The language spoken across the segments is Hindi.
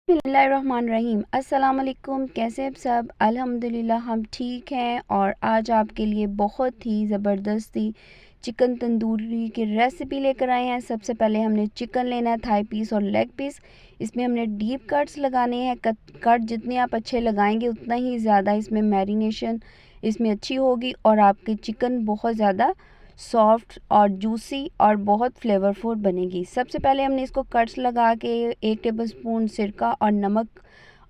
बिस्मिल्लाहिर्रहमानिर्रहीम। अस्सलाम वालेकुम। कैसे हैं सब? अल्हम्दुलिल्लाह हम ठीक हैं। और आज आपके लिए बहुत ही ज़बरदस्ती चिकन तंदूरी की रेसिपी लेकर आए हैं। सबसे पहले हमने चिकन लेना है, थाई पीस और लेग पीस। इसमें हमने डीप कट्स लगाने हैं। कट जितने आप अच्छे लगाएंगे उतना ही ज़्यादा इसमें मैरिनेशन इसमें अच्छी होगी और आपके चिकन बहुत ज़्यादा सॉफ्ट और जूसी और बहुत फ्लेवरफुल बनेगी। सबसे पहले हमने इसको कट्स लगा के 1 टेबलस्पून सिरका और नमक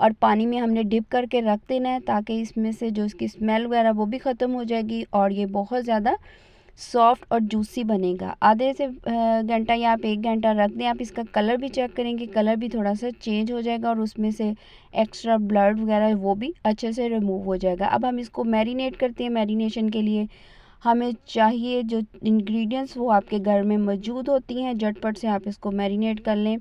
और पानी में हमने डिप करके रख देना है, ताकि इसमें से जो इसकी स्मेल वगैरह वो भी ख़त्म हो जाएगी और ये बहुत ज़्यादा सॉफ्ट और जूसी बनेगा। आधे से घंटा या आप 1 घंटा रख दें। आप इसका कलर भी चेक करेंगे, कलर भी थोड़ा सा चेंज हो जाएगा और उसमें से एक्स्ट्रा ब्लड वगैरह वो भी अच्छे से रिमूव हो जाएगा। अब हम इसको मैरिनेट करते हैं। मैरिनेशन के लिए हमें चाहिए जो इंग्रेडिएंट्स वो आपके घर में मौजूद होती हैं, झटपट से आप इसको मैरिनेट कर लें।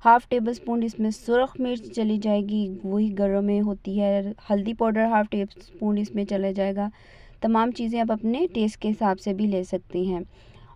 हाफ़ टेबल स्पून इसमें सुरख मिर्च चली जाएगी, वही घरों में होती है। हल्दी पाउडर हाफ़ टेबल स्पून इसमें चला जाएगा। तमाम चीज़ें आप अपने टेस्ट के हिसाब से भी ले सकते हैं।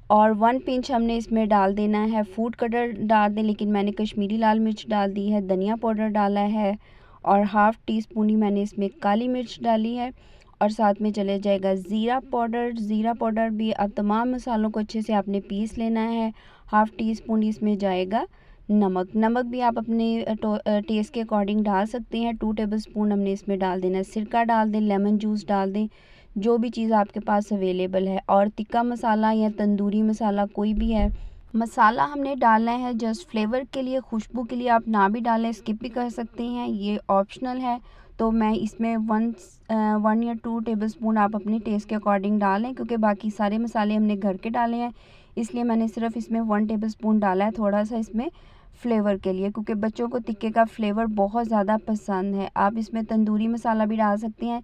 और 1 पिंच हमने इसमें डाल देना है फूड कलर डाल दें, लेकिन मैंने कश्मीरी लाल मिर्च डाल दी है। धनिया पाउडर डाला है और हाफ़ टी स्पून ही मैंने इसमें काली मिर्च डाली है। और साथ में चले जाएगा ज़ीरा पाउडर। ज़ीरा पाउडर भी अब तमाम मसालों को अच्छे से आपने पीस लेना है। हाफ़ टी स्पून इसमें जाएगा नमक। नमक भी आप अपने टेस्ट के अकॉर्डिंग डाल सकते हैं। 2 टेबल स्पून हमने इसमें डाल देना है। सिरका डाल दें, लेमन जूस डाल दें, जो भी चीज़ आपके पास अवेलेबल है। और तिक्का मसाला या तंदूरी मसाला कोई भी है, मसाला हमने डालना है जस्ट फ्लेवर के लिए, खुशबू के लिए। आप ना भी डालें, स्किप भी कर सकते हैं, ये ऑप्शनल है। तो मैं इसमें 1 या 2 टेबल स्पून आप अपने टेस्ट के अकॉर्डिंग डालें, क्योंकि बाकी सारे मसाले हमने घर के डाले हैं, इसलिए मैंने सिर्फ इसमें 1 टेबल स्पून डाला है, थोड़ा सा इसमें फ्लेवर के लिए, क्योंकि बच्चों को तिक्के का फ्लेवर बहुत ज़्यादा पसंद है। आप इसमें तंदूरी मसाला भी डाल सकते हैं।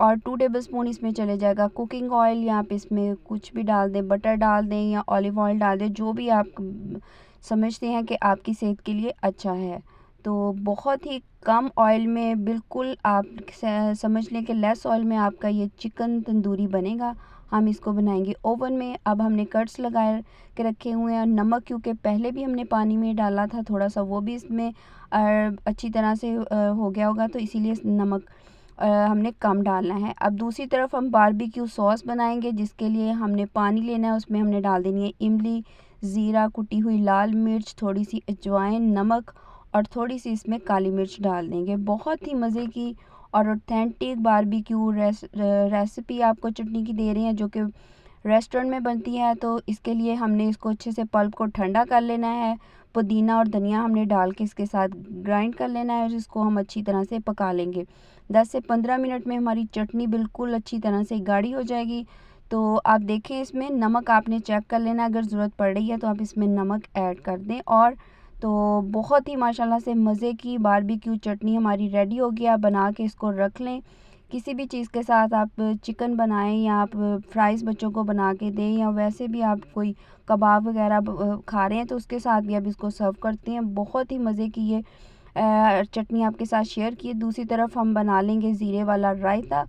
और 2 टेबल स्पून इसमें चले जाएगा कुकिंग ऑयल, या आप इसमें कुछ भी डाल दें, बटर डाल दें या ऑलिव ऑयल डाल दें, जो भी आप समझते हैं कि आपकी सेहत के लिए अच्छा है। तो बहुत ही कम ऑयल में, बिल्कुल आप समझ लें कि लेस ऑयल में आपका ये चिकन तंदूरी बनेगा। हम इसको बनाएंगे ओवन में। अब हमने कट्स लगा के रखे हुए हैं। नमक क्योंकि पहले भी हमने पानी में डाला था थोड़ा सा, वो भी इसमें अच्छी तरह से हो गया होगा, तो इसीलिए नमक हमने कम डालना है। अब दूसरी तरफ हम बारबेक्यू सॉस बनाएंगे, जिसके लिए हमने पानी लेना है, उसमें हमने डाल देनी है इमली, ज़ीरा, कुटी हुई लाल मिर्च, थोड़ी सी अजवाइन, नमक और थोड़ी सी इसमें काली मिर्च डाल देंगे। बहुत ही मज़े की और ऑथेंटिक बारबेक्यू रेसिपी आपको चटनी की दे रहे हैं, जो कि रेस्टोरेंट में बनती है। तो इसके लिए हमने इसको अच्छे से पल्प को ठंडा कर लेना है। पुदीना और धनिया हमने डाल के इसके साथ ग्राइंड कर लेना है और इसको हम अच्छी तरह से पका लेंगे। 10 से 15 मिनट में हमारी चटनी बिल्कुल अच्छी तरह से गाढ़ी हो जाएगी। तो आप देखें, इसमें नमक आपने चेक कर लेना, अगर ज़रूरत पड़ रही है तो आप इसमें नमक ऐड कर दें। और तो बहुत ही माशाल्लाह से मज़े की बारबेक्यू चटनी हमारी रेडी हो गया। बना के इसको रख लें। किसी भी चीज़ के साथ आप चिकन बनाएं या आप फ्राइज़ बच्चों को बना के दें, या वैसे भी आप कोई कबाब वगैरह खा रहे हैं तो उसके साथ भी आप इसको सर्व करते हैं। बहुत ही मज़े की ये चटनी आपके साथ शेयर की। दूसरी तरफ हम बना लेंगे ज़ीरे वाला रायता।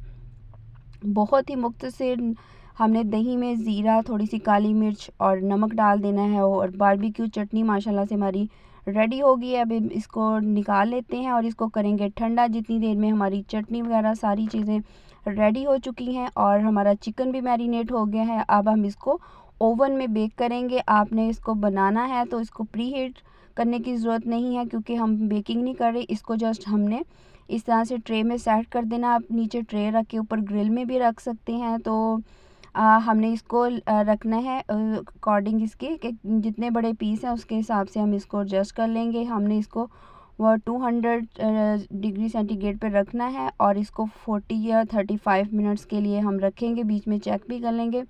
बहुत ही मुख्तसर, हमने दही में ज़ीरा, थोड़ी सी काली मिर्च और नमक डाल देना है और बारबेक्यू चटनी माशाल्लाह से हमारी रेडी होगी है। अब इसको निकाल लेते हैं और इसको करेंगे ठंडा। जितनी देर में हमारी चटनी वगैरह सारी चीज़ें रेडी हो चुकी हैं और हमारा चिकन भी मैरिनेट हो गया है, अब हम इसको ओवन में बेक करेंगे। आपने इसको बनाना है तो इसको प्री हीट करने की ज़रूरत नहीं है, क्योंकि हम बेकिंग नहीं कर रहे। इसको जस्ट हमने इस तरह से ट्रे में सेट कर देना। आप नीचे ट्रे रख के ऊपर ग्रिल में भी रख सकते हैं। तो हमने इसको रखना है अकॉर्डिंग इसके कि जितने बड़े पीस हैं उसके हिसाब से हम इसको एडजस्ट कर लेंगे। हमने इसको वो 200 डिग्री सेंटीग्रेड पे रखना है और इसको 40 या 35 मिनट्स के लिए हम रखेंगे। बीच में चेक भी कर लेंगे।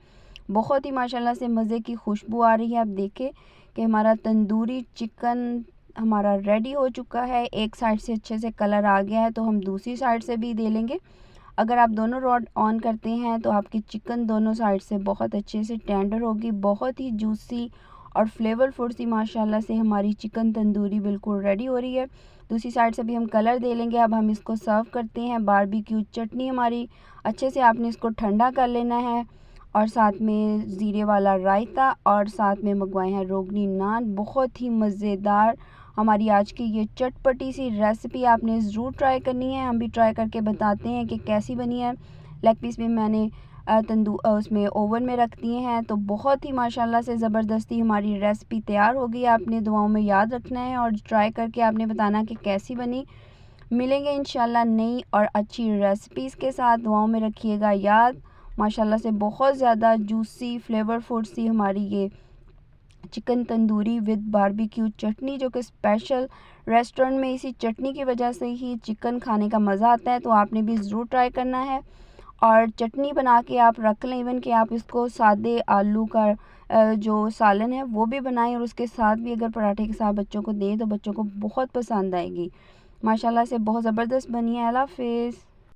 बहुत ही माशाल्लाह से मज़े की खुशबू आ रही है। आप देखें कि हमारा तंदूरी चिकन हमारा रेडी हो चुका है। एक साइड से अच्छे से कलर आ गया है, तो हम दूसरी साइड से भी दे लेंगे। अगर आप दोनों रॉड ऑन करते हैं तो आपकी चिकन दोनों साइड से बहुत अच्छे से टेंडर होगी। बहुत ही जूसी और फ्लेवरफुल सी माशाल्लाह से हमारी चिकन तंदूरी बिल्कुल रेडी हो रही है। दूसरी साइड से भी हम कलर दे लेंगे। अब हम इसको सर्व करते हैं। बारबेक्यू चटनी हमारी अच्छे से आपने इसको ठंडा कर लेना है और साथ में ज़ीरे वाला रायता और साथ में मंगवाए हैं रोगनी नान। बहुत ही मज़ेदार हमारी आज की ये चटपटी सी रेसिपी आपने ज़रूर ट्राई करनी है। हम भी ट्राई करके बताते हैं कि कैसी बनी है। लेग पीस भी मैंने उसमें ओवन में रख दिए हैं। तो बहुत ही माशाल्लाह से ज़बरदस्ती हमारी रेसिपी तैयार हो गई। आपने दुआओं में याद रखना है और ट्राई करके आपने बताना कि कैसी बनी। मिलेंगे इंशाल्लाह नई और अच्छी रेसिपीज़ के साथ। दुआओं में रखिएगा याद। माशाल्लाह से बहुत ज़्यादा जूसी फ्लेवरफुल सी हमारी ये चिकन तंदूरी विद बारबेक्यू चटनी, जो कि स्पेशल रेस्टोरेंट में इसी चटनी की वजह से ही चिकन खाने का मज़ा आता है। तो आपने भी ज़रूर ट्राई करना है और चटनी बना के आप रख लें। इवन कि आप इसको सादे आलू का जो सालन है वो भी बनाएं और उसके साथ भी अगर पराठे के साथ बच्चों को दें तो बच्चों को बहुत पसंद आएगी। माशाल्लाह से बहुत ज़बरदस्त बनी है। अल्लाह हाफ़िज़।